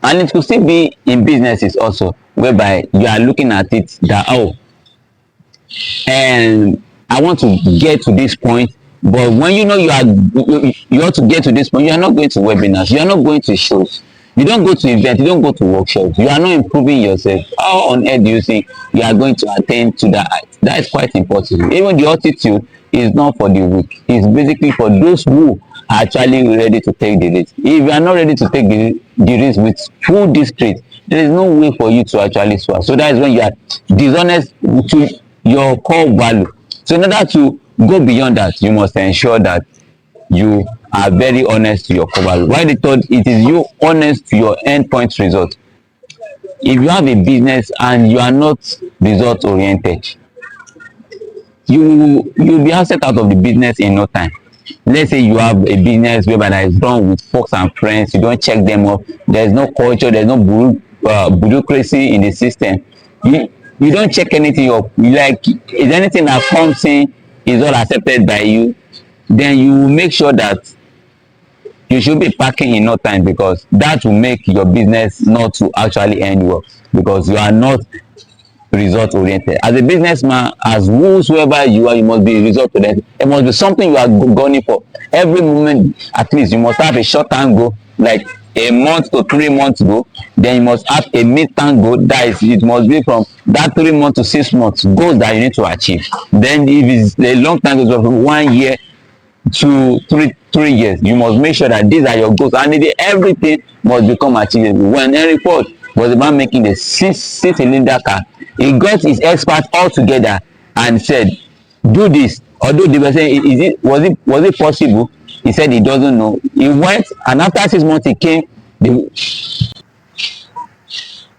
And it could still be in businesses also, whereby you are looking at it that, oh, and I want to get to this point. But when you know you want to get to this point, you are not going to webinars, you are not going to shows, you don't go to events, you don't go to workshops, you are not improving yourself. How on earth do you think you are going to attain to that height? That is quite impossible. Even the altitude is not for the weak, it's basically for those who are actually ready to take the risk. If you are not ready to take the risk with full discreet, there is no way for you to actually soar. So that is when you are dishonest to your core value. So in order to go beyond that, you must ensure that you are very honest to your core value. Why the third, it is you honest to your endpoint result. If you have a business and you are not result oriented, you'll be absent out of the business in no time. Let's say you have a business whereby that is done with folks and friends, you don't check them up, there's no culture, there's no bureaucracy in the system. You don't check anything up. You like, is anything that comes in is all accepted by you, then you will make sure that you should be packing in no time, because that will make your business not to actually end well, because you are not result oriented. As a businessman, as whosoever you are, you must be result oriented. It must be something you are going for every moment. At least you must have a short term goal, like a month to 3 months goal. Then you must have a mid term goal, that is, it must be from that 3 months to 6 months goals that you need to achieve. Then if it's a long time goal of 1 year to 3 years, you must make sure that these are your goals, and everything must become achievable. When Henry Ford was about making the six cylinder car, he got his experts all together and said, do this. Although they were saying, was it possible? He said he doesn't know. He went, and after 6 months he came.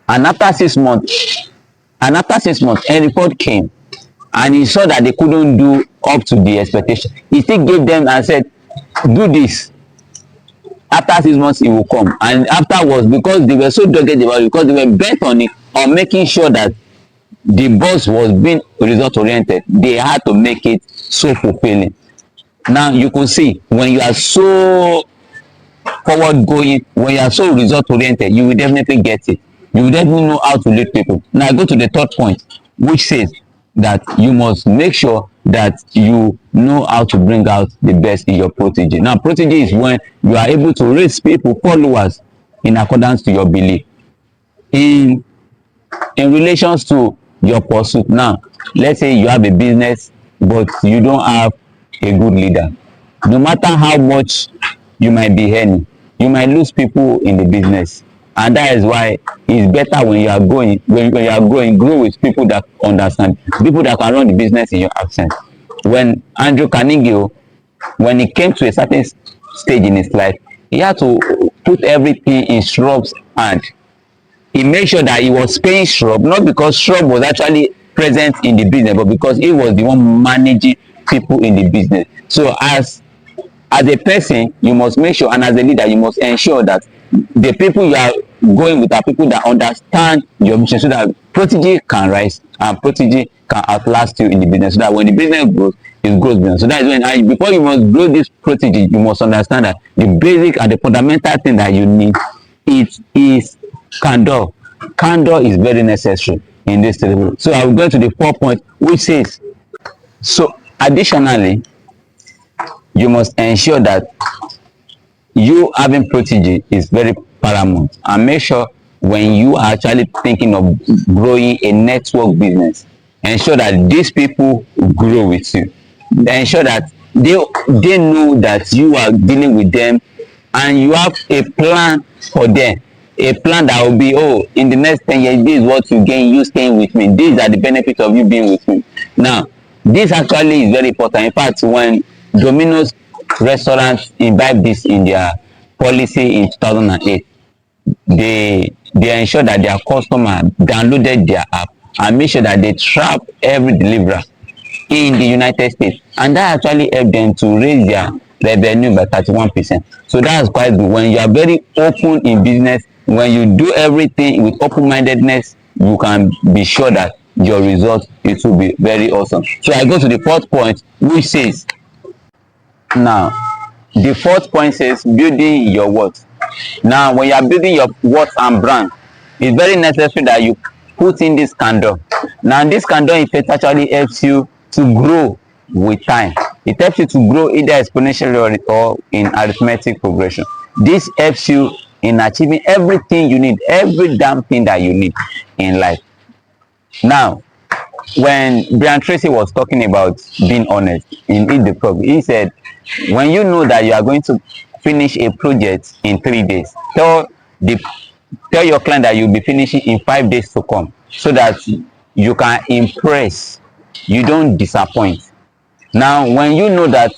And after 6 months, Henry Ford came, and he saw that they couldn't do up to the expectation. He still gave them and said, do this. After 6 months he will come. And afterwards, because they were so dogged about it, because they were bent on it, on making sure that the boss was being result oriented, they had to make it so fulfilling. Now you can see, when you are so forward going, when you are so result oriented, you will definitely get it. You will definitely know how to lead people. Now I go to the third point, which says that you must make sure that you know how to bring out the best in your protege. Now protege is when you are able to raise people, followers, in accordance to your belief in relations to your pursuit. Now let's say you have a business but you don't have a good leader. No matter how much you might be earning, you might lose people in the business. And that is why it's better when you are going, when you are growing, grow with people that understand, people that can run the business in your absence. When Andrew Carnegie, when he came to a certain stage in his life, he had to put everything in Schwab's hand. He made sure that he was paying Schwab, not because Schwab was actually present in the business, but because he was the one managing people in the business. So as a person, you must make sure, and as a leader, you must ensure that the people you are going with are people that understand your mission, so that protege can rise and protege can outlast you in the business, so that when the business grows, it grows beyond. So that is when, before you must grow this protege, you must understand that the basic and the fundamental thing that you need, it is candor. Candor is very necessary in this delivery. So I will go to the 4 point, which says, so additionally, you must ensure that you having protege is very paramount, and make sure when you are actually thinking of growing a network business, ensure that these people grow with you. Ensure that they know that you are dealing with them, and you have a plan for them, a plan that will be, oh, in the next 10 years this is what you gain, you staying with me, these are the benefits of you being with me. Now this actually is very important. In fact, when Domino's restaurants imbibe this in their policy in 2008, they ensure that their customer downloaded their app and make sure that they trap every deliverer in the United States, and that actually helped them to raise their revenue by 31%. So that's quite good. When you are very open in business, when you do everything with open-mindedness, you can be sure that your result, it will be very awesome. So I go to the fourth point, which says, now the fourth point says building your what, Now when you are building your worth and brand, it's very necessary that you put in this candor. Now this candor effect actually helps you to grow with time. It helps you to grow either exponentially or in arithmetic progression. This helps you in achieving everything you need, every damn thing that you need in life. Now when Brian Tracy was talking about being honest in Eat the Frog, he said, when you know that you are going to finish a project in 3 days, the tell your client that you'll be finishing in 5 days to come, so that you can impress, you don't disappoint. Now when you know that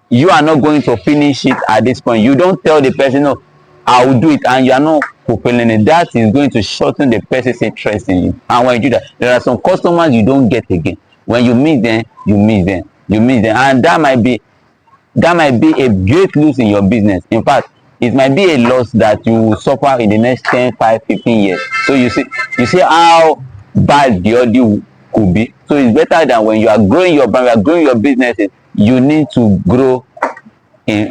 you are not going to finish it at this point, you don't tell the person, no, I will do it, and you are not fulfilling it. That is going to shorten the person's interest in you. And when you do that, there are some customers you don't get again. When you meet them, you miss them, and that might be a great loss in your business. In fact, it might be a loss that you will suffer in the next 10, 5, 15 years. So you see how bad the audio could be. So it's better than when you are growing your brand, you are growing your businesses, you need to grow in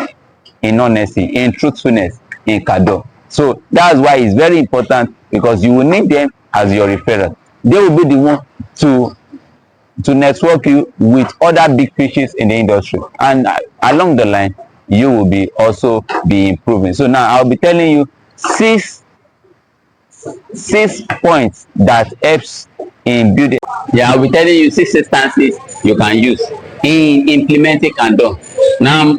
honesty, in truthfulness, in candor. So that's why it's very important, because you will need them as your referral. They will be the one to network you with other big fishes in the industry, and along the line you will be also be improving. So now I'll be telling you six points that helps in building. Yeah, I'll be telling you 6 instances you can use in implementing candor. Now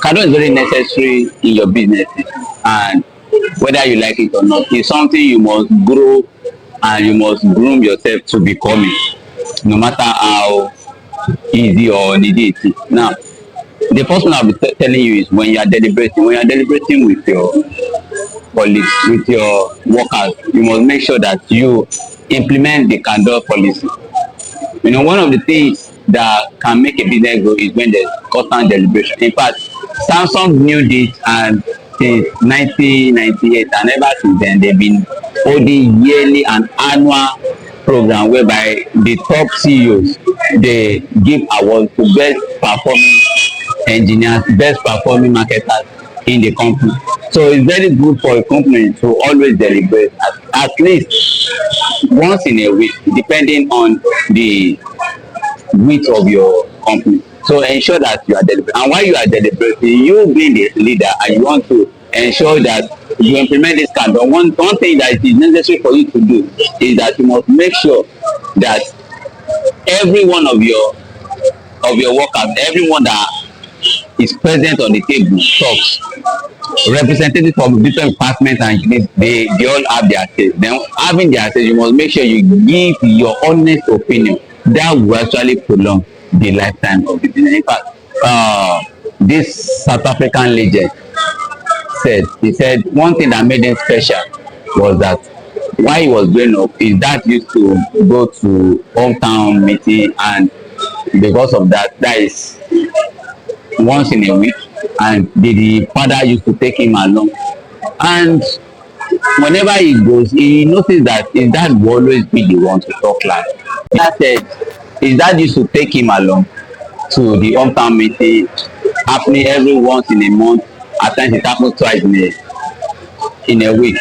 candor is very necessary in your business, and whether you like it or not, it's something you must grow and you must groom yourself to becoming, no matter how easy or needy it is. Now the first one I'll be telling you is when you are deliberating with your colleagues, with your workers, you must make sure that you implement the candor policy. One of the things that can make a business grow is when there's constant deliberation. In fact, Samsung knew this, and since 1998, and ever since then they've been holding yearly and annual program whereby the top CEOs, they give awards to best performing engineers, best performing marketers in the company. So it's very good for a company to always deliberate at least once in a week, depending on the width of your company. So ensure that you are deliberating. And while you are deliberating, you being the leader and you want to ensure that you implement this kind of one thing that is necessary for you to do is that you must make sure that every one of your workers, everyone that is present on the table talks. Representatives from different departments and units, they all have their say. Then having their say, you must make sure you give your honest opinion. That will actually prolong the lifetime of the business. In fact, this South African legend he said one thing that made him special was that while he was growing up, his dad used to go to hometown meeting, and because of that, that is once in a week, and the father used to take him along. And whenever he goes, he noticed that his dad will always be the one to talk loud. He said his dad used to take him along to the hometown meeting, happening every once in a month. At times it happens twice in a week.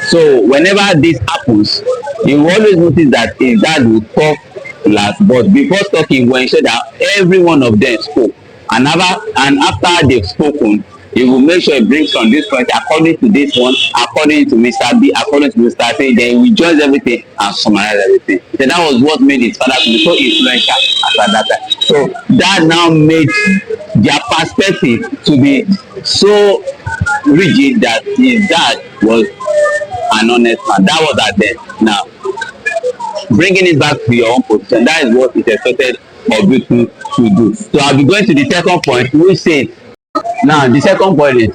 So whenever this happens, you will always notice that his dad will talk last, but before talking, he will ensure that every one of them spoke. And after they've spoken, he will make sure he brings on this point according to this one, according to Mr. B, according to Mr. C. Then he joins everything and summarize everything. So that was what made his father to be so influential at that time. So that now made their perspective to be so rigid that his dad was an honest man. That was at then. Now, bringing it back to your own position, that is what is expected of you to do. So I'll be going to the second point, which says, now the second point is